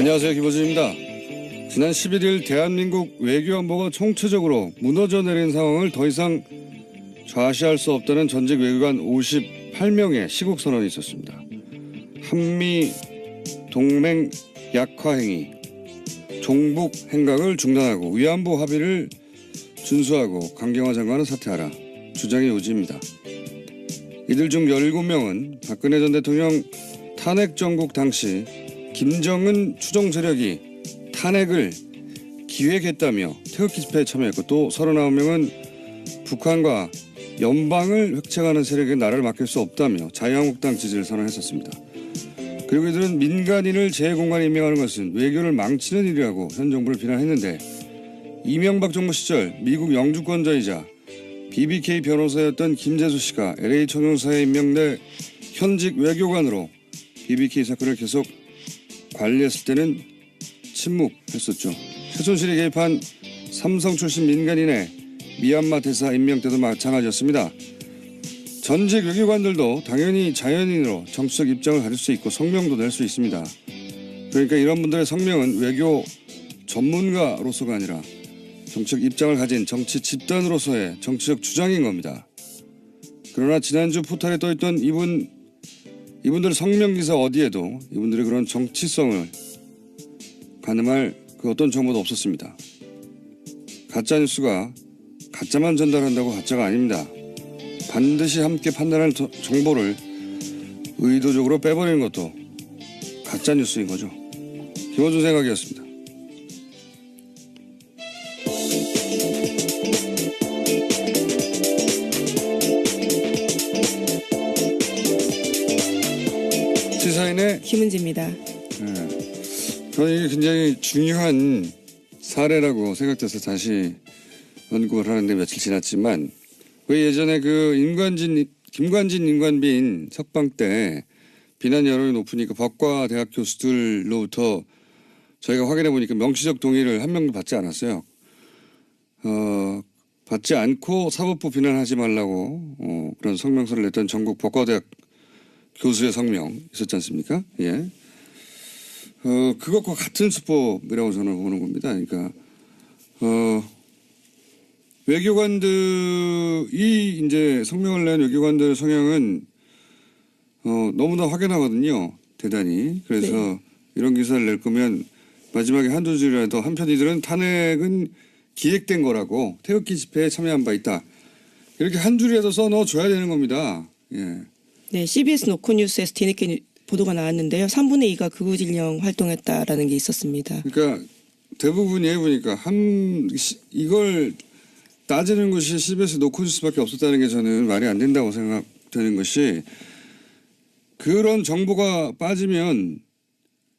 안녕하세요. 김호준입니다. 지난 11일 대한민국 외교안보가 총체적으로 무너져 내린 상황을 더 이상 좌시할 수 없다는 전직 외교관 58명의 시국 선언이 있었습니다. 한미 동맹 약화 행위, 종북 행각을 중단하고 위안부 합의를 준수하고 강경화 장관은 사퇴하라 주장의 요지입니다. 이들 중 17명은 박근혜 전 대통령 탄핵 정국 당시 김정은 추종 세력이 탄핵을 기획했다며 태극기 집회에 참여했고, 또 39명은 북한과 연방을 획책하는 세력에 나라를 맡길 수 없다며 자유한국당 지지를 선언했었습니다. 그리고 이들은 민간인을 재공간에 임명하는 것은 외교를 망치는 일이라고 현 정부를 비난했는데, 이명박 정부 시절 미국 영주권자이자 BBK 변호사였던 김재수 씨가 LA 총영사에 임명돼 현직 외교관으로 BBK 사건을 계속 관리했을 때는 침묵했었죠. 최순실이 개입한 삼성 출신 민간인의 미얀마 대사 임명 때도 마찬가지였습니다. 전직 외교관들도 당연히 자연인으로 정치적 입장을 가질 수 있고 성명도 낼 수 있습니다. 그러니까 이런 분들의 성명은 외교 전문가로서가 아니라 정치적 입장을 가진 정치 집단으로서의 정치적 주장인 겁니다. 그러나 지난주 포탈에 떠있던 이분들 성명기사 어디에도 이분들의 그런 정치성을 가늠할 그 어떤 정보도 없었습니다. 가짜뉴스가 가짜만 전달한다고 가짜가 아닙니다. 반드시 함께 판단할 정보를 의도적으로 빼버리는 것도 가짜뉴스인 거죠. 김호준 생각이었습니다. 시사인의 김은지입니다. 네. 저는 이게 굉장히 중요한 사례라고 생각돼서 다시 언급을 하는데 며칠 지났지만, 왜 예전에 그 김관진 임관빈 석방 때 비난 여론이 높으니까 법과 대학 교수들로부터 저희가 확인해 보니까 명시적 동의를 한 명도 받지 않았어요. 받지 않고 사법부 비난하지 말라고 그런 성명서를 냈던 전국 법과대학 교수의 성명 있었지 않습니까? 예. 그것과 같은 수법이라고 저는 보는 겁니다. 그러니까, 외교관들이 이제 성명을 낸 외교관들의 성향은, 너무나 확연하거든요. 대단히. 그래서 네. 이런 기사를 낼 거면 마지막에 한두 줄이라도 한편 이들은 탄핵은 기획된 거라고 태극기 집회에 참여한 바 있다. 이렇게 한 줄이라도 써 넣어줘야 되는 겁니다. 예. 네, CBS 노컷뉴스에서 뒤늦게 보도가 나왔는데요. 3분의 2가 극우진영 활동했다라는 게 있었습니다. 그러니까 대부분이 해보니까 이걸 따지는 것이 CBS 노컷뉴스밖에 없었다는 게 저는 말이 안 된다고 생각되는 것이, 그런 정보가 빠지면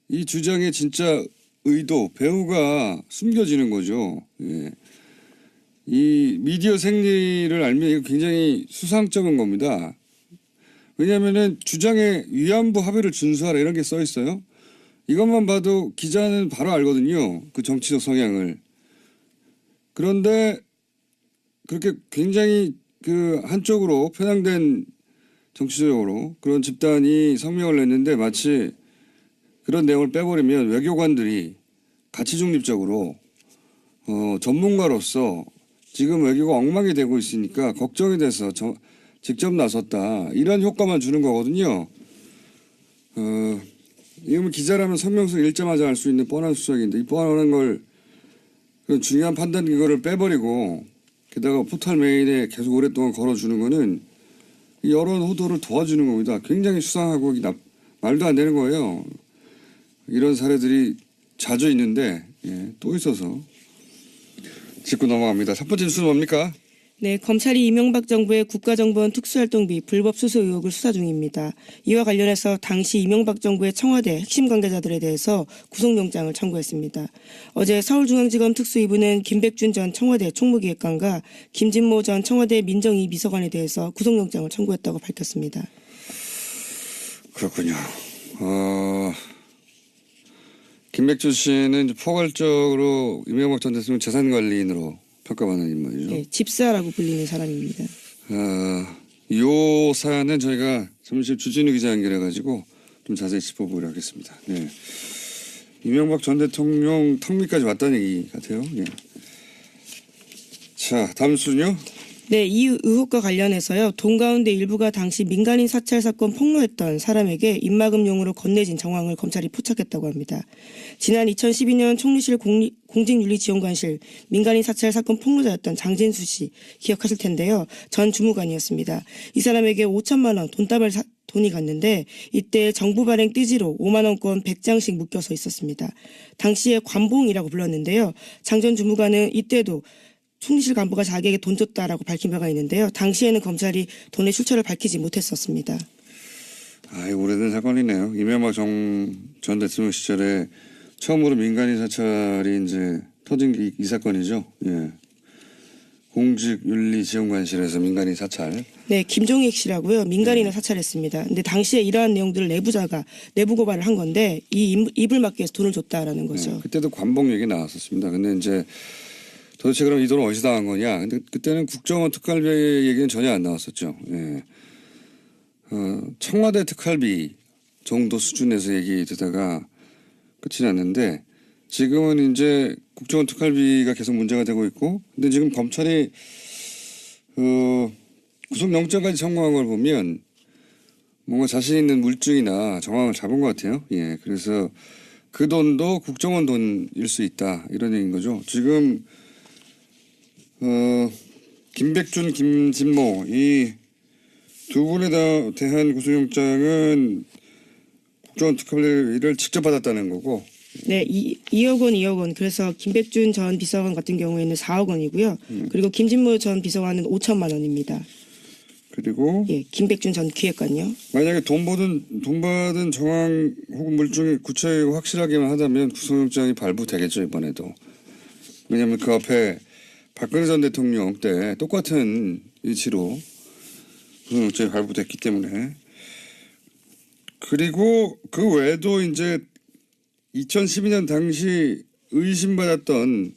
이 주장의 진짜 의도, 배후가 숨겨지는 거죠. 예. 이 미디어 생리를 알면 이거 굉장히 수상쩍은 겁니다. 왜냐하면은 주장에 위안부 합의를 준수하라 이런 게 써 있어요. 이것만 봐도 기자는 바로 알거든요. 그 정치적 성향을. 그런데 그렇게 굉장히 그 한쪽으로 편향된 정치적으로 그런 집단이 성명을 냈는데, 마치 그런 내용을 빼버리면 외교관들이 가치 중립적으로 전문가로서 지금 외교가 엉망이 되고 있으니까 걱정이 돼서 직접 나섰다, 이런 효과만 주는 거거든요. 이건 기자라면 성명서 읽자마자 알 수 있는 뻔한 수작인데, 이 뻔한 걸, 그런 중요한 판단 기거를 빼버리고 게다가 포털 메일에 계속 오랫동안 걸어주는 거는 여론 호도를 도와주는 겁니다. 굉장히 수상하고 말도 안 되는 거예요. 이런 사례들이 자주 있는데, 예, 또 있어서 짚고 넘어갑니다. 첫 번째 뉴스는 뭡니까? 네, 검찰이 이명박 정부의 국가정보원 특수활동비 불법 수수 의혹을 수사 중입니다. 이와 관련해서 당시 이명박 정부의 청와대 핵심 관계자들에 대해서 구속영장을 청구했습니다. 어제 서울중앙지검 특수이부는 김백준 전 청와대 총무기획관과 김진모 전 청와대 민정위 비서관에 대해서 구속영장을 청구했다고 밝혔습니다. 그렇군요. 김백준 씨는 포괄적으로 이명박 전 대통령 재산관리인으로 평가받는 인물이죠. 네, 집사라고 불리는 사람입니다. 이 사안은 저희가 점심 주진우 기자 연결해가지고 좀 자세히 짚어보기로 하겠습니다. 네. 이명박 전 대통령 턱밑까지 왔다는 얘기 같아요. 예. 자, 다음 순요. 네, 이 의혹과 관련해서요. 돈 가운데 일부가 당시 민간인 사찰 사건 폭로했던 사람에게 입막음용으로 건네진 정황을 검찰이 포착했다고 합니다. 지난 2012년 총리실 공직윤리지원관실 민간인 사찰 사건 폭로자였던 장진수 씨 기억하실 텐데요. 전 주무관이었습니다. 이 사람에게 5천만 원 돈이 갔는데 이때 정부 발행 띠지로 5만 원권 100장씩 묶여서 있었습니다. 당시에 관봉이라고 불렀는데요. 장 전 주무관은 이때도 총리실 간부가 자기에게 돈 줬다라고 밝힌 바가 있는데요. 당시에는 검찰이 돈의 출처를 밝히지 못했었습니다. 오래된 사건이네요. 이명박 전 대통령 시절에 처음으로 민간인 사찰이 이제 터진 이 사건이죠. 예. 공직윤리지원관실에서 민간인 사찰. 네, 김종익 씨라고요. 민간인을 사찰했습니다. 근데 당시에 이러한 내용들을 내부자가 내부 고발을 한 건데 이 입을 막기 위해서 돈을 줬다라는 거죠. 네, 그때도 관봉 얘기 나왔었습니다. 근데 이제 도대체 그럼 이 돈은 어디서 나간 거냐? 근데 그때는 국정원 특활비 얘기는 전혀 안 나왔었죠. 예. 청와대 특활비 정도 수준에서 얘기되다가 끝이 났는데 지금은 이제 국정원 특활비가 계속 문제가 되고 있고 근데 지금 검찰이 구속영장까지 청구한 걸 보면 뭔가 자신 있는 물증이나 정황을 잡은 것 같아요. 예. 그래서 그 돈도 국정원 돈일 수 있다. 이런 얘기인 거죠. 지금 김백준, 김진모 이 두 분에 대한 구속영장은 국정원 특활비를 직접 받았다는 거고. 네, 2억 원, 2억 원. 그래서 김백준 전 비서관 같은 경우에는 4억 원이고요. 그리고 김진모 전 비서관은 5천만 원입니다. 그리고 예, 김백준 전 기획관요. 만약에 돈 받은 정황 혹은 물증이 구체적이고 확실하게만 하다면 구속영장이 발부되겠죠 이번에도. 왜냐하면 그 앞에 박근혜 전 대통령 때 똑같은 이치로 구속영장이 발부됐기 때문에. 그리고 그 외에도 이제 2012년 당시 의심받았던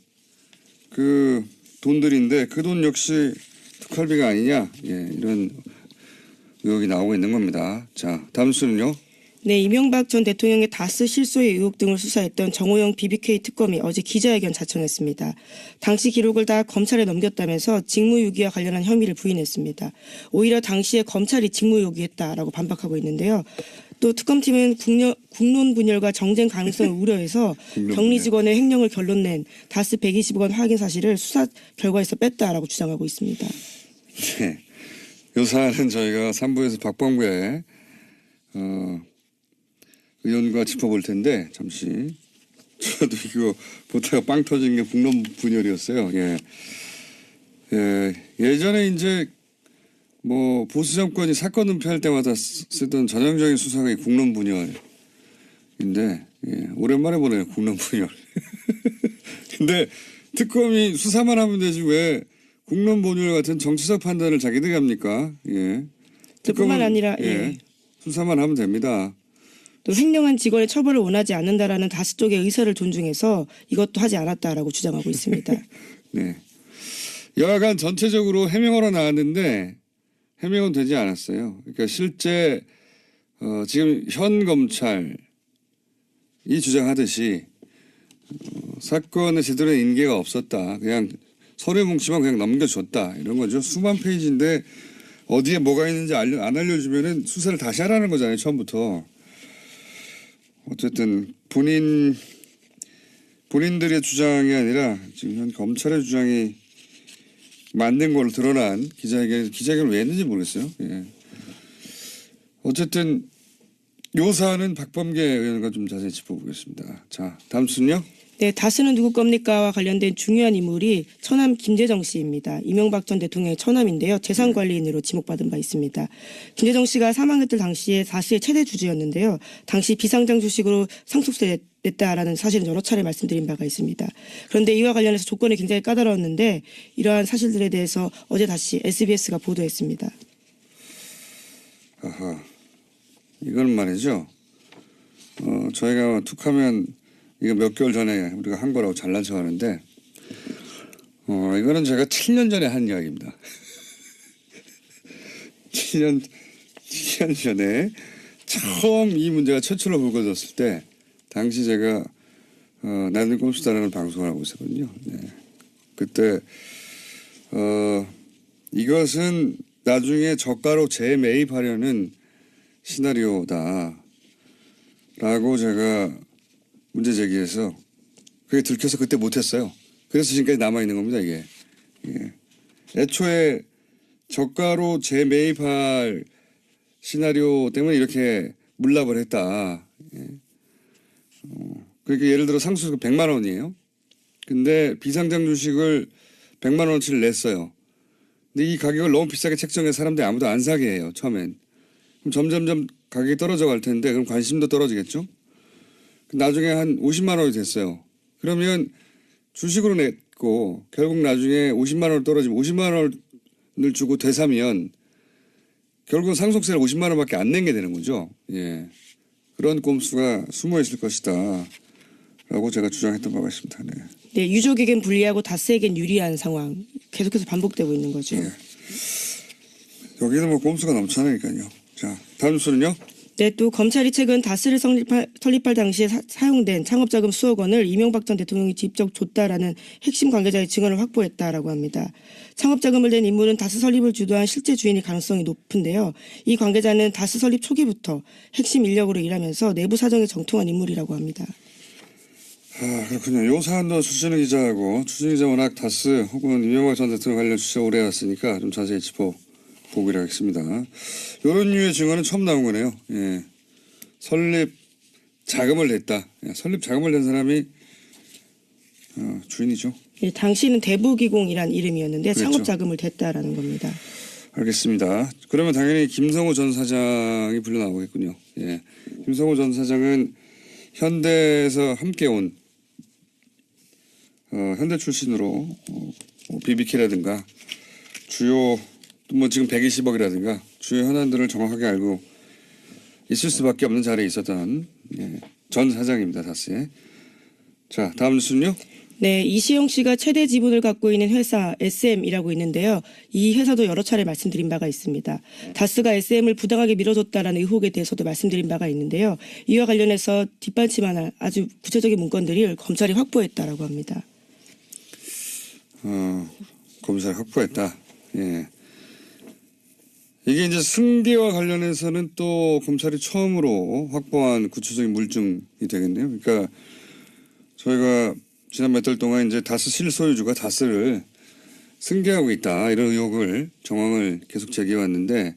그 돈들인데 그 돈 역시 특활비가 아니냐, 예, 이런 의혹이 나오고 있는 겁니다. 자, 다음 수는요. 네, 이명박 전 대통령의 다스 실소의 의혹 등을 수사했던 정호영 BBK 특검이 어제 기자회견 자청했습니다. 당시 기록을 다 검찰에 넘겼다면서 직무유기와 관련한 혐의를 부인했습니다. 오히려 당시에 검찰이 직무유기했다라고 반박하고 있는데요. 또 특검팀은 국론 분열과 정쟁 가능성을 우려해서 격리 직원의 횡령을 결론낸 다스 120억 원 확인 사실을 수사 결과에서 뺐다라고 주장하고 있습니다. 네. 이 사안은 저희가 3부에서 박범계 의원과 짚어볼 텐데 잠시 저도 이거 보다가 빵 터진 게 국론 분열이었어요. 예. 예전에 이제 뭐 보수 정권이 사건 은폐할 때마다 쓰던 전형적인 수사가 이 국론 분열인데 예, 오랜만에 보네요 국론 분열. 근데 특검이 수사만 하면 되지 왜 국론 분열 같은 정치적 판단을 자기들이 합니까? 예. 뿐만 아니라 예. 수사만 하면 됩니다. 또 횡령한 직원의 처벌을 원하지 않는다라는 다스 쪽의 의사를 존중해서 이것도 하지 않았다라고 주장하고 있습니다. 네. 여하간 전체적으로 해명으로 나왔는데 해명은 되지 않았어요. 그러니까 실제 지금 현 검찰이 주장하듯이 사건에 제대로 인계가 없었다. 그냥 서류 뭉치만 그냥 넘겨줬다. 이런 거죠. 수만 페이지인데 어디에 뭐가 있는지 안 알려주면은 수사를 다시 하라는 거잖아요. 처음부터. 어쨌든 본인들의 주장이 아니라 지금 현 검찰의 주장이 맞는 걸로 드러난 기자회견을 왜 했는지 모르겠어요. 예. 어쨌든 요 사안은 박범계 의원과 좀 자세히 짚어보겠습니다. 자, 다음 순요. 네, 다스는 누구 겁니까와 관련된 중요한 인물이 처남 김재정 씨입니다. 이명박 전 대통령의 처남인데요. 재산관리인으로 지목받은 바 있습니다. 김재정 씨가 사망했을 당시에 다스의 최대 주주였는데요. 당시 비상장 주식으로 상속됐다라는 사실은 여러 차례 말씀드린 바가 있습니다. 그런데 이와 관련해서 조건이 굉장히 까다로웠는데 이러한 사실들에 대해서 어제 다시 SBS가 보도했습니다. 아하, 이건 말이죠. 저희가 툭하면 이거 몇 개월 전에 우리가 한 거라고 잘난 척 하는데, 이거는 제가 7년 전에 한 이야기입니다. 7년 전에 처음 이 문제가 최초로 불거졌을 때, 당시 제가 나는 꼼수다라는 방송을 하고 있었거든요. 네. 그때 이것은 나중에 저가로 재매입하려는 시나리오다라고 제가 문제 제기해서 그게 들켜서 그때 못했어요. 그래서 지금까지 남아있는 겁니다. 이게. 예. 애초에 저가로 재매입할 시나리오 때문에 이렇게 물납을 했다. 예. 그러니까 예를 들어 상수가 100만 원이에요. 근데 비상장 주식을 100만 원어치를 냈어요. 근데 이 가격을 너무 비싸게 책정해 사람들이 아무도 안 사게 해요. 처음엔. 그럼 점점점 가격이 떨어져 갈 텐데 그럼 관심도 떨어지겠죠. 나중에 한 50만 원이 됐어요. 그러면 주식으로 냈고 결국 나중에 50만 원 떨어지면 50만 원을 주고 되사면 결국은 상속세를 50만 원밖에 안 낸 게 되는 거죠. 예. 그런 꼼수가 숨어 있을 것이다. 라고 제가 주장했던 바가 있습니다. 네. 네, 유족에겐 불리하고 다스에겐 유리한 상황 계속해서 반복되고 있는 거죠. 예. 여기는 뭐 꼼수가 넘쳐나니까요. 자, 다음 뉴스는요. 네, 또 검찰이 최근 다스를 설립할 당시에 사용된 창업자금 수억 원을 이명박 전 대통령이 직접 줬다라는 핵심 관계자의 증언을 확보했다라고 합니다. 창업자금을 낸 인물은 다스 설립을 주도한 실제 주인일 가능성이 높은데요. 이 관계자는 다스 설립 초기부터 핵심 인력으로 일하면서 내부 사정에 정통한 인물이라고 합니다. 그렇군요. 요 사안도 주진우 기자하고 주진우 기자 워낙 다스 혹은 이명박 전 대통령 관련 취재 오래 했으니까 좀 자세히 짚어보기로 하겠습니다. 이런 류의 증언은 처음 나온 거네요. 예. 설립 자금을 냈다. 예. 설립 자금을 낸 사람이 주인이죠. 예, 당시는 대부기공이란 이름이었는데 그렇죠. 창업 자금을 댔다라는 겁니다. 알겠습니다. 그러면 당연히 김성호 전 사장이 불려 나오겠군요. 예. 김성호 전 사장은 현대에서 함께 온 현대 출신으로 BBK라든가 주요 뭐 지금 120억이라든가 주요 현안들을 정확하게 알고 있을 수밖에 없는 자리에 있었던 전 사장입니다. 다스에. 자, 다음 뉴스는요. 네, 이시영 씨가 최대 지분을 갖고 있는 회사 SM이라고 있는데요. 이 회사도 여러 차례 말씀드린 바가 있습니다. 다스가 SM을 부당하게 밀어줬다라는 의혹에 대해서도 말씀드린 바가 있는데요. 이와 관련해서 뒷받침할 아주 구체적인 문건들을 검찰이 확보했다라고 합니다. 검찰이 확보했다. 예. 이게 이제 승계와 관련해서는 또 검찰이 처음으로 확보한 구체적인 물증이 되겠네요. 그러니까 저희가 지난 몇 달 동안 이제 다스 실소유주가 다스를 승계하고 있다 이런 의혹을 정황을 계속 제기해왔는데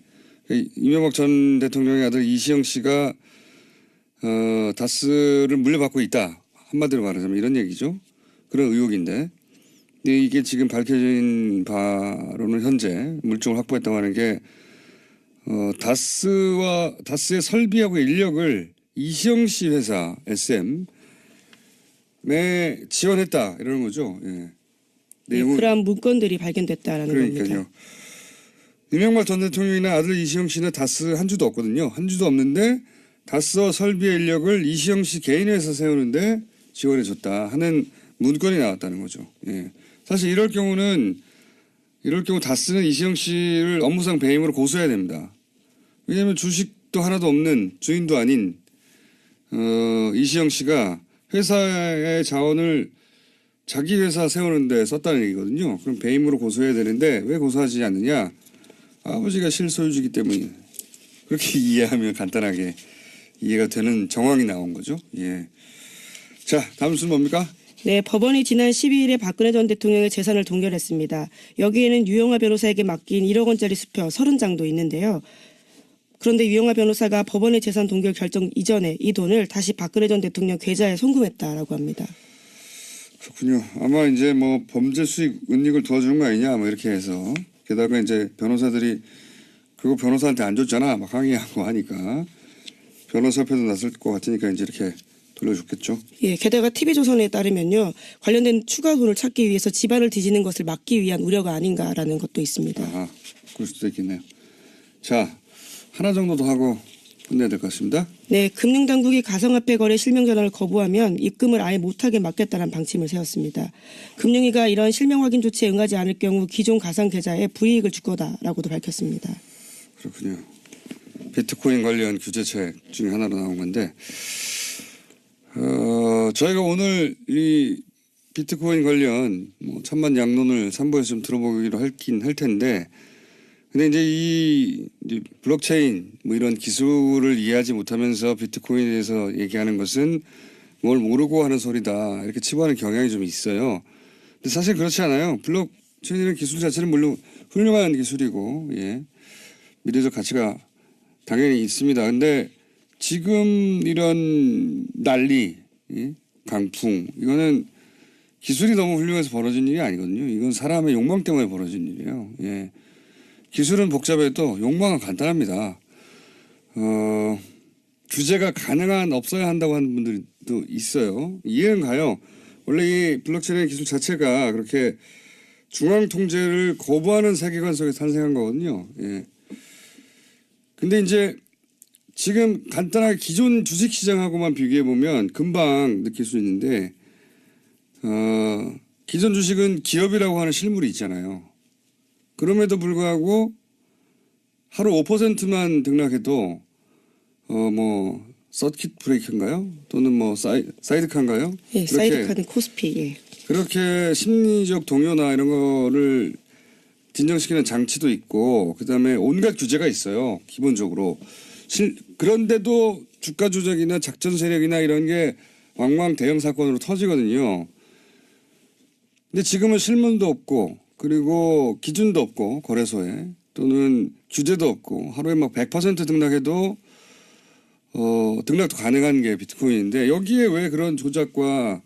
이명박 전 대통령의 아들 이시영 씨가 다스를 물려받고 있다 한마디로 말하자면 이런 얘기죠. 그런 의혹인데 근데 이게 지금 밝혀진 바로는 현재 물증을 확보했다고 하는 게 다스의 설비하고 인력을 이시영 씨 회사 SM 지원했다 이러는 거죠. 예. 네, 그러한 문건들이 발견됐다라는 그러니까요. 겁니다. 이명박 전 대통령이나 아들 이시영 씨는 다스 한 주도 없거든요. 한 주도 없는데 다스와 설비의 인력을 이시영 씨 개인 회사 세우는데 지원해줬다 하는 문건이 나왔다는 거죠. 예. 사실 이럴 경우 다스는 이시영 씨를 업무상 배임으로 고소해야 됩니다. 왜냐하면 주식도 하나도 없는 주인도 아닌 이시영 씨가 회사의 자원을 자기 회사 세우는데 썼다는 얘기거든요. 그럼 배임으로 고소해야 되는데 왜 고소하지 않느냐? 아버지가 실소유주기 때문에 그렇게 이해하면 간단하게 이해가 되는 정황이 나온 거죠. 예. 자, 다음 순 뭡니까? 네, 법원이 지난 12일에 박근혜 전 대통령의 재산을 동결했습니다. 여기에는 유영하 변호사에게 맡긴 1억 원짜리 수표 30장도 있는데요. 그런데 유영하 변호사가 법원의 재산 동결 결정 이전에 이 돈을 다시 박근혜 전 대통령 계좌에 송금했다라고 합니다. 그렇군요. 아마 이제 뭐 범죄 수익 은닉을 도와주는 거 아니냐 뭐 이렇게 해서 게다가 이제 변호사들이 그거 변호사한테 안 줬잖아 막 항의하고 하니까 변호사 표도 났을 것 같으니까 이제 이렇게 돌려줬겠죠. 예, 게다가 TV조선에 따르면요. 관련된 추가 돈을 찾기 위해서 집안을 뒤지는 것을 막기 위한 우려가 아닌가라는 것도 있습니다. 아, 그럴 수도 있겠네요. 자, 하나 정도 더 하고 끝내야 될 것 같습니다. 네, 금융당국이 가상화폐 거래 실명 전환을 거부하면 입금을 아예 못하게 막겠다는 방침을 세웠습니다. 금융위가 이런 실명 확인 조치에 응하지 않을 경우 기존 가상 계좌에 불이익을 줄 거다라고도 밝혔습니다. 그렇군요. 비트코인 관련 규제책 중에 하나로 나온 건데 저희가 오늘 이 비트코인 관련 뭐 천만 양론을 3부에서 좀 들어보기로 할 텐데, 근데 이제 이제 블록체인 뭐 이런 기술을 이해하지 못하면서 비트코인에 대해서 얘기하는 것은 뭘 모르고 하는 소리다, 이렇게 치부하는 경향이 좀 있어요. 근데 사실 그렇지 않아요. 블록체인이라는 기술 자체는 물론 훌륭한 기술이고, 예, 미래적 가치가 당연히 있습니다. 근데 지금 이런 난리, 예? 강풍, 이거는 기술이 너무 훌륭해서 벌어진 일이 아니거든요. 이건 사람의 욕망 때문에 벌어진 일이에요. 예. 기술은 복잡해도 욕망은 간단합니다. 규제가 가능한 없어야 한다고 하는 분들도 있어요. 이해는 가요. 원래 이 블록체인 기술 자체가 그렇게 중앙 통제를 거부하는 세계관 속에 탄생한 거거든요. 예. 근데 이제 지금 간단하게 기존 주식 시장하고만 비교해 보면 금방 느낄 수 있는데, 기존 주식은 기업이라고 하는 실물이 있잖아요. 그럼에도 불구하고 하루 5%만 등락해도 뭐 서킷 브레이크인가요? 또는 뭐 사이드카인가요? 예, 사이드카는 코스피. 예. 그렇게 심리적 동요나 이런 거를 진정시키는 장치도 있고, 그다음에 온갖 규제가 있어요. 기본적으로. 그런데도 주가 조작이나 작전 세력이나 이런 게 왕왕 대형 사건으로 터지거든요. 근데 지금은 실문도 없고, 그리고 기준도 없고, 거래소에, 또는 규제도 없고, 하루에 막 100% 등락해도 등락도 가능한 게 비트코인인데, 여기에 왜 그런 조작과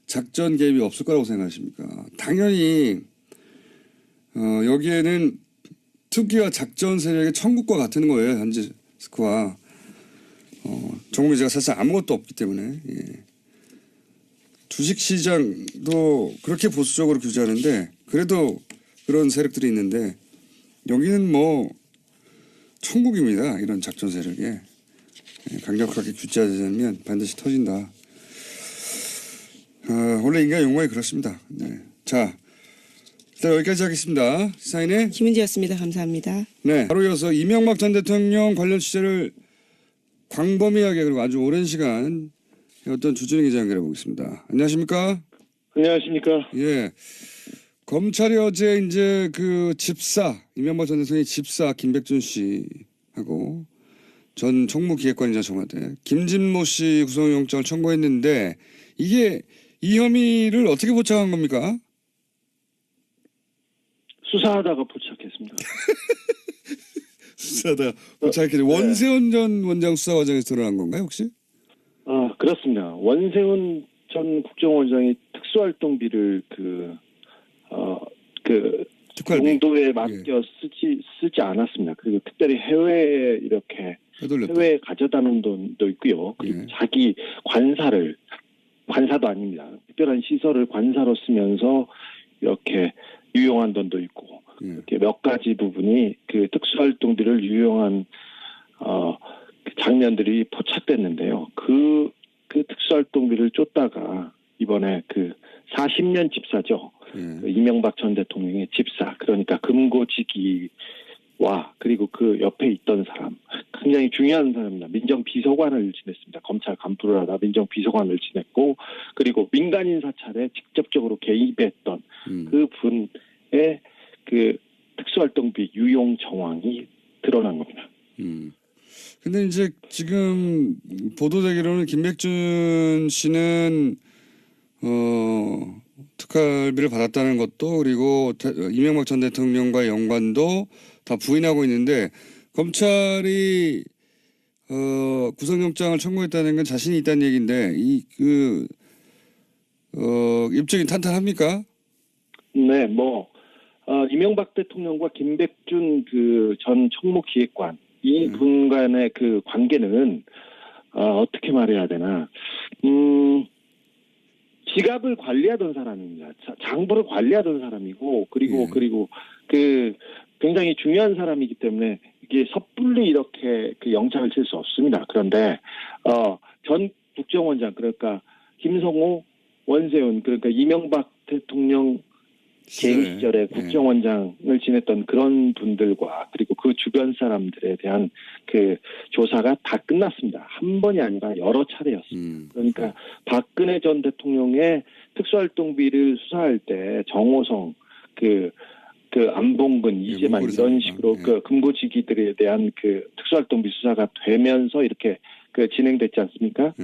작전 개입이 없을 거라고 생각하십니까? 당연히 여기에는 투기와 작전 세력의 천국과 같은 거예요. 현재 스코어. 정부제가 사실 아무것도 없기 때문에. 예. 주식시장도 그렇게 보수적으로 규제하는데, 그래도 그런 세력들이 있는데, 여기는 뭐 천국입니다. 이런 작전 세력에. 예, 강력하게 규제하지 않으면 반드시 터진다. 원래 인간의 욕망이 그렇습니다. 네. 자, 일단 여기까지 하겠습니다. 시사인의 김은지였습니다. 감사합니다. 네, 바로 이어서 이명박 전 대통령 관련 취재를 광범위하게 그리고 아주 오랜 시간 어떤 주진우 기자 연결해 보겠습니다. 안녕하십니까? 안녕하십니까? 예. 검찰이 어제 이제 그 집사, 이명박 전 대통령의 집사 김백준 씨하고 전 총무기획관이자 청와대 김진모 씨 구속영장을 청구했는데, 이게 이 혐의를 어떻게 포착한 겁니까? 수사하다가 포착했습니다. 수사다 포착했는데 원세훈 전 원장 수사 과정에서 드러난 건가요 혹시? 아, 그렇습니다. 원세훈 전 국정원장이 특수활동비를 특활비. 용도에 맡겨 쓰지 않았습니다. 그리고 특별히 해외에 이렇게 되돌렸다. 해외에 가져다 놓은 돈도 있고요. 그리고 예. 자기 관사도 아닙니다. 특별한 시설을 관사로 쓰면서 이렇게 유용한 돈도 있고, 예. 이렇게 몇 가지 부분이 그 특수활동비를 유용한 그 장면들이 포착됐는데요. 그 특수활동비를 쫓다가 이번에 그 40년 집사죠. 예. 그 이명박 전 대통령의 집사, 그러니까 금고지기와 그리고 그 옆에 있던 사람, 굉장히 중요한 사람입니다. 민정비서관을 지냈습니다. 검찰 간부를 하다 민정비서관을 지냈고, 그리고 민간인 사찰에 직접적으로 개입했던 그 분의 그 특수활동비 유용 정황이 드러난 겁니다. 근데 이제 지금 보도되기로는 김백준 씨는 특활비를 받았다는 것도, 그리고 이명박 전 대통령과의 연관도 다 부인하고 있는데, 검찰이 구속영장을 청구했다는 건 자신이 있다는 얘기인데, 입증이 탄탄합니까? 네, 이명박 대통령과 김백준 그 전 총무기획관 이 분 간의 그 관계는 어떻게 말해야 되나, 지갑을 관리하던 사람입니다. 장부를 관리하던 사람이고, 그리고 그 굉장히 중요한 사람이기 때문에 이게 섣불리 이렇게 그 영장을 칠 수 없습니다. 그런데 전 국정원장, 그러니까 김성호, 원세훈, 그러니까 이명박 대통령 개인 시절에 국정원장을 지냈던 그런 분들과 그리고 그 주변 사람들에 대한 그 조사가 다 끝났습니다. 한 번이 아니라 여러 차례였습니다. 그러니까 박근혜 전 대통령의 특수활동비를 수사할 때 정호성, 그 안봉근, 이재만 이런 식으로 그 금고지기들에 대한 그 특수활동비 수사가 되면서 이렇게 그 진행됐지 않습니까?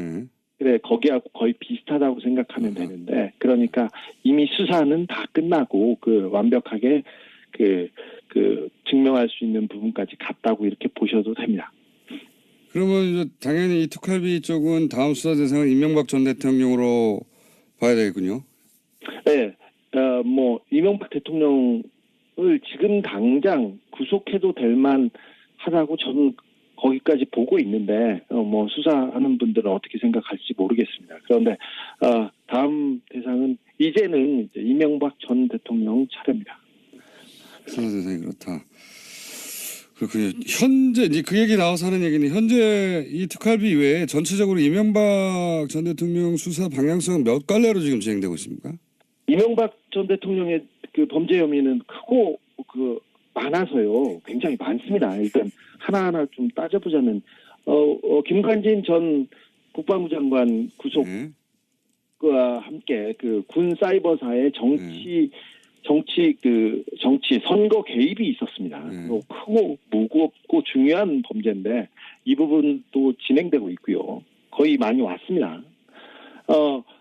그래, 거기하고 거의 비슷하다고 생각하면 되는데, 그러니까 이미 수사는 다 끝나고, 완벽하게, 증명할 수 있는 부분까지 갔다고 이렇게 보셔도 됩니다. 그러면 이제 당연히 이 특활비 쪽은 다음 수사 대상은 이명박 전 대통령으로 봐야 되겠군요. 네, 이명박 대통령을 지금 당장 구속해도 될 만하다고 저는 거기까지 보고 있는데 수사하는 분들은 어떻게 생각할지 모르겠습니다. 그런데 다음 대상은 이제는 이제 이명박 전 대통령 차례입니다. 수사 대상이 그렇다. 그렇군요. 현재 이제 그 얘기 나와서 하는 얘기는 현재 이 특활비 외에 전체적으로 이명박 전 대통령 수사 방향성은 몇 갈래로 지금 진행되고 있습니까? 이명박 전 대통령의 그 범죄 혐의는 크고 많아서요. 굉장히 많습니다. 일단 하나하나 좀 따져보자면 김관진 전 국방부 장관 구속과 함께 그 군 사이버사의 정치 선거 개입이 있었습니다. 크고 무겁고 중요한 범죄인데 이 부분도 진행되고 있고요. 거의 많이 왔습니다.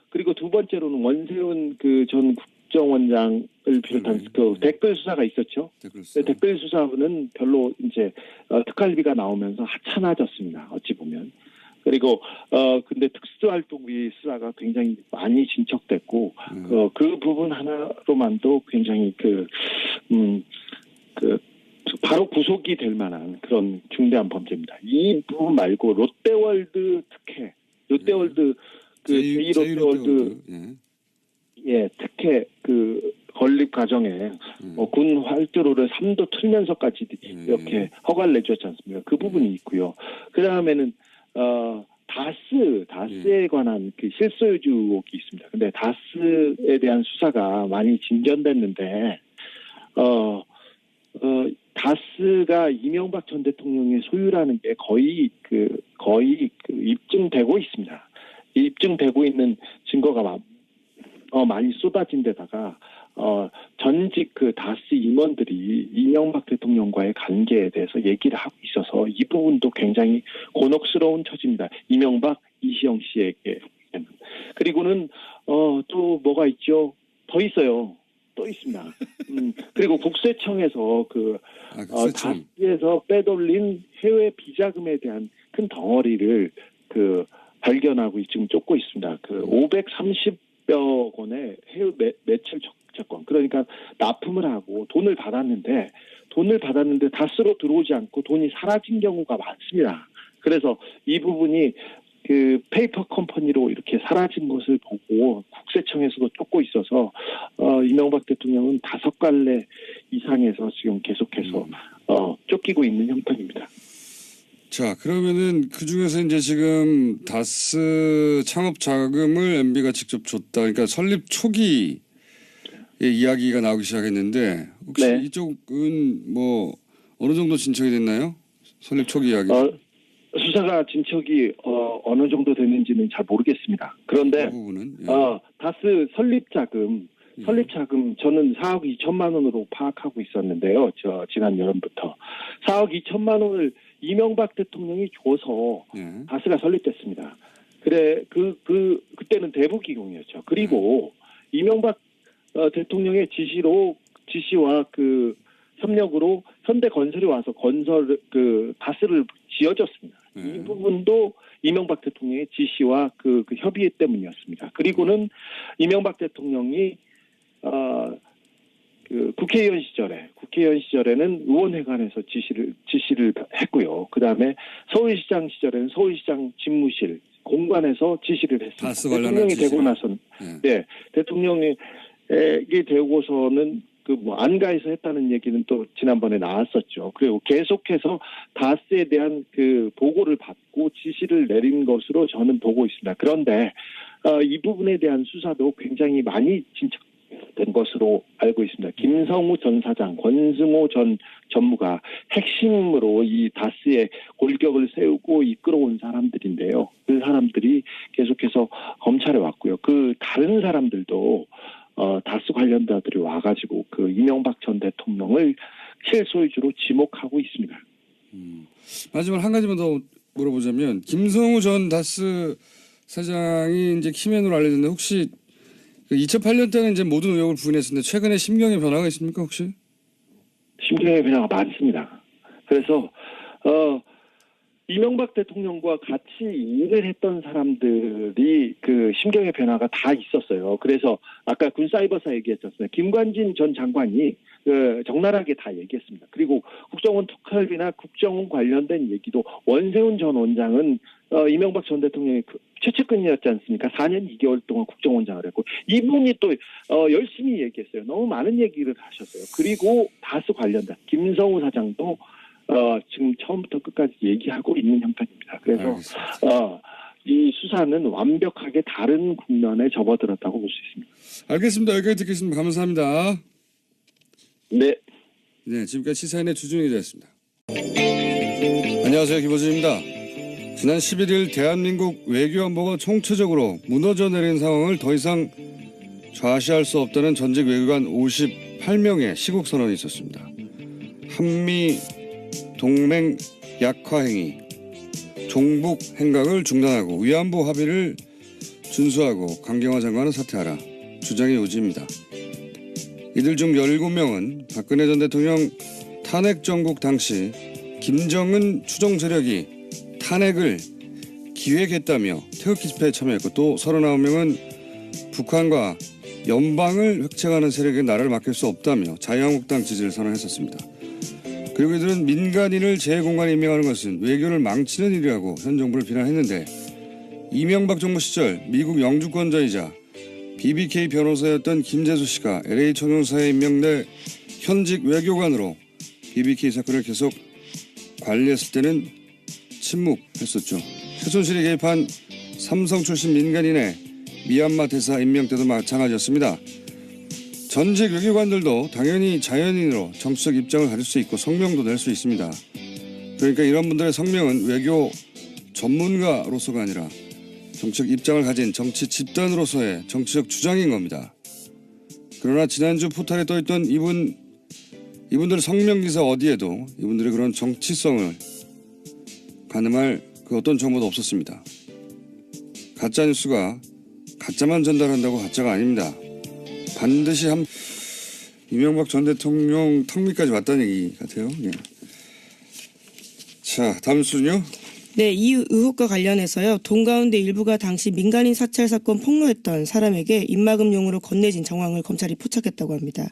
그리고 두 번째로는 원세훈 그 전 국정원장을 비롯한 그 댓글 수사가 있었죠. 댓글 수사는 별로 이제 특활비가 나오면서 하찮아졌습니다. 어찌 보면. 그리고 근데 특수활동비 수사가 굉장히 많이 진척됐고 그 부분 하나로만도 굉장히 바로 구속이 될 만한 그런 중대한 범죄입니다. 이 부분 말고 롯데월드 특혜, 롯데월드 제2롯데월드 특혜 건립 과정에 군 활주로를 3도 틀면서까지 이렇게 허가를 내주었지 않습니까? 그 부분이 있고요. 그 다음에는 다스에 관한 그 실소유주 의혹이 있습니다. 근데 다스에 대한 수사가 많이 진전됐는데 다스가 이명박 전 대통령의 소유라는 게 거의 입증되고 있습니다. 입증되고 있는 증거가 많이 쏟아진 데다가 전직 다스 임원들이 이명박 대통령과의 관계에 대해서 얘기를 하고 있어서 이 부분도 굉장히 곤혹스러운 처지입니다. 이명박, 이시영 씨에게. 그리고는 또 뭐가 있죠? 더 있어요. 또 있습니다. 그리고 국세청에서 다스에서 빼돌린 해외 비자금에 대한 큰 덩어리를 발견하고 지금 쫓고 있습니다. 530여 건의 해외 매출 적자권. 그러니까 납품을 하고 돈을 받았는데 다스로 들어오지 않고 돈이 사라진 경우가 많습니다. 그래서 이 부분이 페이퍼 컴퍼니로 이렇게 사라진 것을 보고 국세청에서도 쫓고 있어서 이명박 대통령은 5갈래 이상에서 지금 계속해서 쫓기고 있는 형편입니다. 자, 그러면은 그 중에서 이제 지금 다스 창업 자금을 MB가 직접 줬다. 그러니까 설립 초기의 이야기가 나오기 시작했는데 혹시 이쪽은 뭐 어느 정도 진척이 됐나요? 설립 초기 이야기. 수사가 진척이 어느 정도 됐는지는 잘 모르겠습니다. 그런데 그 부분은, 다스 설립 자금 저는 4억 2천만 원으로 파악하고 있었는데요. 지난 여름부터 4억 2천만 원을 이명박 대통령이 줘서 다스가 설립됐습니다. 그때는 대부기공이었죠. 그리고 이명박 대통령의 지시와 협력으로 현대건설이 와서 다스를 지어줬습니다. 이 부분도 이명박 대통령의 지시와 협의 때문이었습니다. 그리고는 이명박 대통령이 국회의원 시절에는 의원회관에서 지시를 했고요. 그 다음에 서울시장 시절에는 서울시장 집무실 공관에서 지시를 했습니다. 대통령이 되고 나선 대통령이 되고서는 안가에서 했다는 얘기는 또 지난번에 나왔었죠. 그리고 계속해서 다스에 대한 보고를 받고 지시를 내린 것으로 저는 보고 있습니다. 그런데 이 부분에 대한 수사도 굉장히 많이 된 것으로 알고 있습니다. 김성우 전 사장, 권승호 전 전무가 핵심으로 이 다스의 골격을 세우고 이끌어온 사람들인데요. 그 사람들이 계속해서 검찰에 왔고요. 그 다른 사람들도 다스 관련자들이 와가지고 그 이명박 전 대통령을 실소유주로 지목하고 있습니다. 마지막 한 가지만 더 물어보자면 김성우 전 다스 사장이 이제 키맨으로 알려졌는데 혹시 2008년 때는 이제 모든 의혹을 부인했었는데 최근에 심경의 변화가 있습니까 혹시? 심경의 변화가 많습니다. 그래서 이명박 대통령과 같이 일을 했던 사람들이 그 심경의 변화가 다 있었어요. 그래서 아까 군사이버사 얘기했었어요. 김관진 전 장관이 적나라하게 다 얘기했습니다. 그리고 국정원 특활비나 국정원 관련된 얘기도 원세훈 전 원장은 이명박 전 대통령의 최측근이었지 않습니까? 4년 2개월 동안 국정원장을 했고 이분이 또 열심히 얘기했어요. 너무 많은 얘기를 하셨어요. 그리고 다수 관련된 김성우 사장도 지금 처음부터 끝까지 얘기하고 있는 형편입니다. 그래서 이 수사는 완벽하게 다른 국면에 접어들었다고 볼 수 있습니다. 알겠습니다. 여기까지 듣겠습니다. 감사합니다. 네. 네, 지금까지 시사인의 주준희 기자였습니다. 안녕하세요. 김호준입니다. 지난 11일 대한민국 외교안보가 총체적으로 무너져 내린 상황을 더 이상 좌시할 수 없다는 전직 외교관 58명의 시국 선언이 있었습니다. 한미 동맹 약화 행위, 종북 행각을 중단하고 위안부 합의를 준수하고 강경화 장관은 사퇴하라 주장의 요지입니다. 이들 중 17명은 박근혜 전 대통령 탄핵 정국 당시 김정은 추종 세력이 탄핵을 기획했다며 태극기 집회에 참여했고 또 39명은 북한과 연방을 획책하는 세력에 나라를 맡길 수 없다며 자유한국당 지지를 선언했었습니다. 그리고 이들은 민간인을 재공간에 임명하는 것은 외교를 망치는 일이라고 현 정부를 비난했는데 이명박 정부 시절 미국 영주권자이자 BBK 변호사였던 김재수 씨가 LA 총영사에 임명돼 현직 외교관으로 BBK 사건을 계속 관리했을 때는 침묵했었죠. 최순실이 개입한 삼성 출신 민간인의 미얀마 대사 임명 때도 마찬가지였습니다. 전직 외교관들도 당연히 자연인으로 정치적 입장을 가질 수 있고 성명도 낼 수 있습니다. 그러니까 이런 분들의 성명은 외교 전문가로서가 아니라 정치적 입장을 가진 정치 집단으로서의 정치적 주장인 겁니다. 그러나 지난주 포털에 떠있던 이분들 성명 기사 어디에도 이분들의 그런 정치성을 가늠할 그 어떤 정보도 없었습니다. 가짜뉴스가 가짜만 전달한다고 가짜가 아닙니다. 반드시 이명박 전 대통령 턱밑까지 왔다는 얘기 같아요. 예. 자, 다음 순요. 네, 이 의혹과 관련해서요. 돈 가운데 일부가 당시 민간인 사찰 사건 폭로했던 사람에게 입막음용으로 건네진 정황을 검찰이 포착했다고 합니다.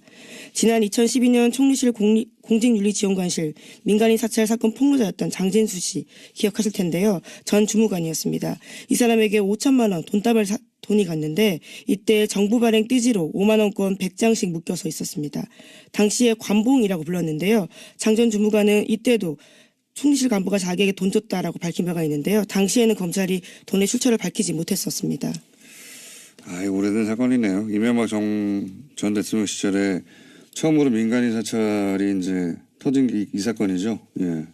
지난 2012년 총리실 공직윤리지원관실 민간인 사찰 사건 폭로자였던 장진수 씨 기억하실 텐데요. 전 주무관이었습니다. 이 사람에게 5천만 원 돈다발 돈이 갔는데 이때 정부 발행 띠지로 5만 원권 100장씩 묶여서 있었습니다. 당시에 관봉이라고 불렀는데요. 장 전 주무관은 이때도 총리실 간부가 자기에게 돈 줬다라고 밝힌 바가 있는데요. 당시에는 검찰이 돈의 출처를 밝히지 못했었습니다. 오래된 사건이네요. 이명박 전 대통령 시절에 처음으로 민간인 사찰이 이제 터진 이 사건이죠. 예.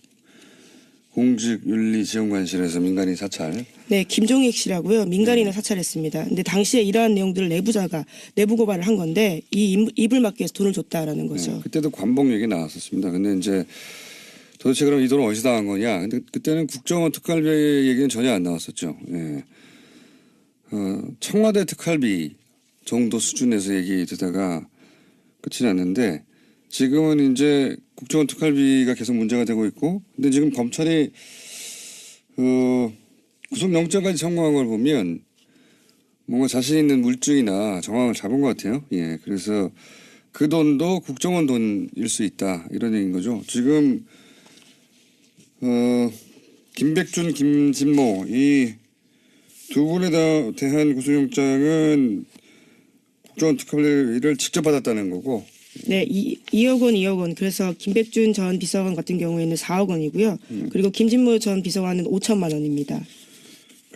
공직윤리지원관실에서 민간인 사찰. 네, 김종익 씨라고요. 민간인을 사찰했습니다. 근데 당시에 이러한 내용들을 내부자가 내부 고발을 한 건데 이 입을 막기 위해서 돈을 줬다라는 거죠. 네, 그때도 관봉 얘기 나왔었습니다. 근데 이제 도대체 그럼 이 돈은 어디서 나간 거냐? 근데 그때는 국정원 특활비 얘기는 전혀 안 나왔었죠. 예. 청와대 특활비 정도 수준에서 얘기되다가 끝이 났는데 지금은 이제 국정원 특활비가 계속 문제가 되고 있고 근데 지금 검찰이 구속영장까지 청구한 걸 보면 뭔가 자신 있는 물증이나 정황을 잡은 것 같아요. 예. 그래서 그 돈도 국정원 돈일 수 있다. 이런 얘기인 거죠. 지금 김백준, 김진모 이 두 분에 대한 구속영장은 국정원 특활비를 직접 받았다는 거고. 네, 2억 원, 2억 원. 그래서 김백준 전 비서관 같은 경우에는 4억 원이고요. 그리고 김진모 전 비서관은 5천만 원입니다.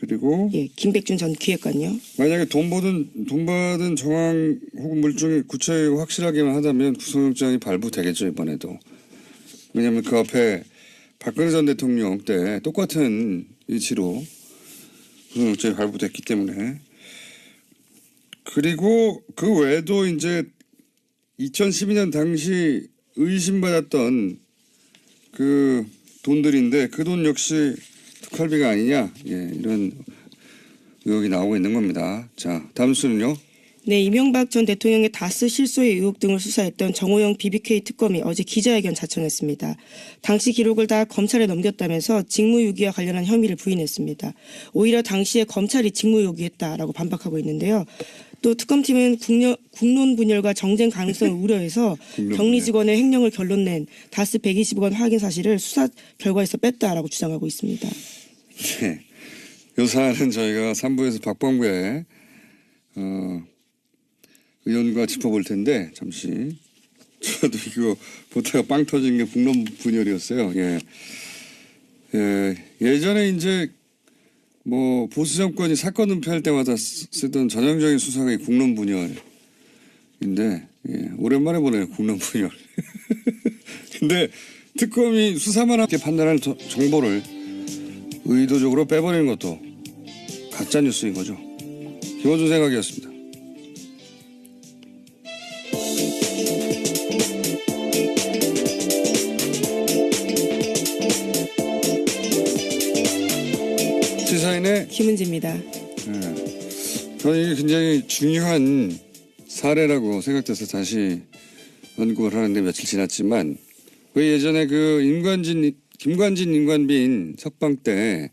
그리고 예, 김백준 전 기획관요. 만약에 돈 받은 정황 혹은 물증이 구체이고 확실하게만 하다면 구속영장이 발부되겠죠, 이번에도. 왜냐하면 그 앞에 박근혜 전 대통령 때 똑같은 이치로 구속영장이 발부됐기 때문에. 그리고 그 외에도 이제 2012년 당시 의심받았던 그 돈들인데 그 돈 역시 특활비가 아니냐, 예, 이런 의혹이 나오고 있는 겁니다. 자, 다음 수는요. 네, 이명박 전 대통령의 다스 실소의 의혹 등을 수사했던 정호영 BBK 특검이 어제 기자회견 자청했습니다. 당시 기록을 다 검찰에 넘겼다면서 직무유기와 관련한 혐의를 부인했습니다. 오히려 당시에 검찰이 직무유기했다라고 반박하고 있는데요. 또 특검팀은 국론 분열과 정쟁 가능성을 우려해서 격리 직원의 횡령을 결론낸 다스 120억 원 확인 사실을 수사 결과에서 뺐다라고 주장하고 있습니다. 네. 이 사안은 저희가 3부에서 박범계 의원과 짚어볼 텐데 잠시 저도 이거 보다가 빵 터진 게 국론 분열이었어요. 예. 예전에 이제 뭐 보수 정권이 사건 은폐할 때마다 쓰던 전형적인 수사가 이 국론 분열인데, 예, 오랜만에 보네요, 국론 분열. 근데 특검이 수사만 하게 판단할 정보를 의도적으로 빼버리는 것도 가짜 뉴스인 거죠. 김어준 생각이었습니다. 시사인의 김은지입니다. 저는 이게 굉장히 중요한 사례라고 생각돼서 다시 언급을 하는데 며칠 지났지만 왜 예전에 그 김관진 임관빈 석방 때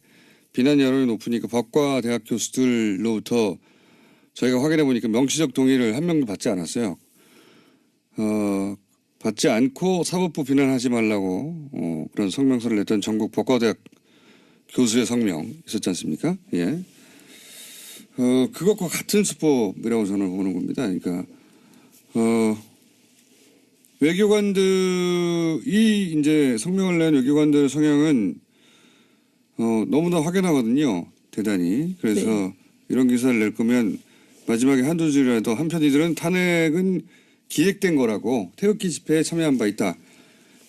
비난 여론이 높으니까 법과 대학 교수들로부터 저희가 확인해 보니까 명시적 동의를 한 명도 받지 않았어요. 받지 않고 사법부 비난하지 말라고 그런 성명서를 냈던 전국 법과대학 교수의 성명 있었지 않습니까? 예. 그것과 같은 수법이라고 저는 보는 겁니다. 그러니까 외교관들이 이제 성명을 낸 외교관들 성향은 너무나 확연하거든요. 대단히. 그래서 네. 이런 기사를 낼 거면 마지막에 한두 줄이라도 한편이들은 탄핵은 기획된 거라고 태극기 집회에 참여한 바 있다.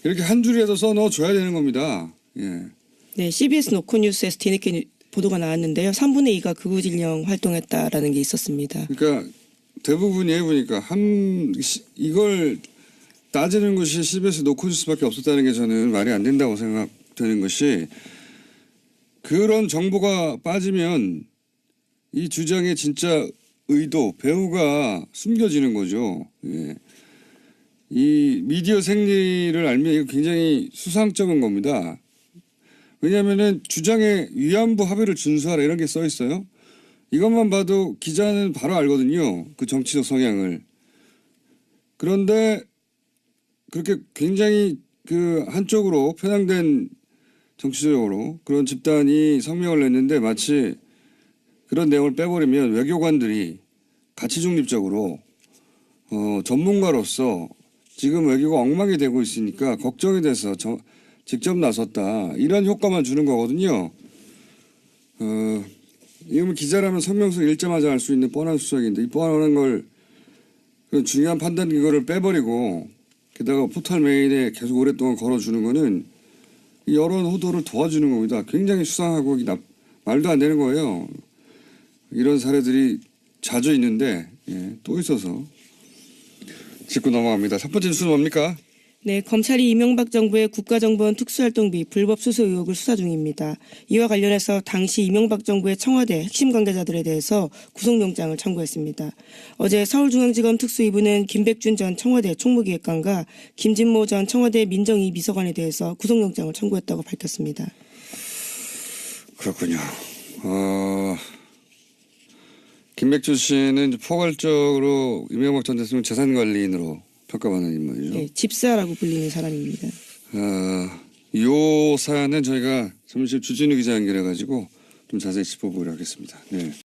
이렇게 한 줄이라도 써넣어줘야 되는 겁니다. 예. 네, CBS 노컷뉴스에서 뒤늦게 보도가 나왔는데요. 3분의 2가 극우진영 활동했다라는 게 있었습니다. 그러니까 대부분이 해보니까 이걸 따지는 것이 CBS 노컷뉴스밖에 없었다는 게 저는 말이 안 된다고 생각되는 것이 그런 정보가 빠지면 이 주장의 진짜 의도, 배후가 숨겨지는 거죠. 예. 이 미디어 생리를 알면 이거 굉장히 수상쩍은 겁니다. 왜냐하면은 주장의 위안부 합의를 준수하라 이런 게 써 있어요. 이것만 봐도 기자는 바로 알거든요. 그 정치적 성향을. 그런데 그렇게 굉장히 그 한쪽으로 편향된 정치적으로 그런 집단이 성명을 냈는데 마치 그런 내용을 빼버리면 외교관들이 가치 중립적으로 전문가로서 지금 외교가 엉망이 되고 있으니까 걱정이 돼서 직접 나섰다. 이런 효과만 주는 거거든요. 이건 기자라면 성명서 읽자마자 알 수 있는 뻔한 수작인데 이 뻔한 걸 그런 중요한 판단 기거를 빼버리고 게다가 포털 메일에 계속 오랫동안 걸어주는 거는 이 여론 호도를 도와주는 겁니다. 굉장히 수상하고 말도 안 되는 거예요. 이런 사례들이 자주 있는데 또 있어서 짚고 넘어갑니다. 첫 번째 뉴스는 뭡니까? 네, 검찰이 이명박 정부의 국가정보원 특수활동비 불법 수수 의혹을 수사 중입니다. 이와 관련해서 당시 이명박 정부의 청와대 핵심 관계자들에 대해서 구속영장을 청구했습니다. 어제 서울중앙지검 특수이부는 김백준 전 청와대 총무기획관과 김진모 전 청와대 민정위 비서관에 대해서 구속영장을 청구했다고 밝혔습니다. 그렇군요. 김백준 씨는 포괄적으로 이명박 전 대통령 재산관리인으로 평가받는 인물이죠. 네, 집사라고 불리는 사람입니다. 이 사안은 저희가 잠시 주진우 기자 연결해가지고 좀 자세히 짚어보도록 하겠습니다. 네.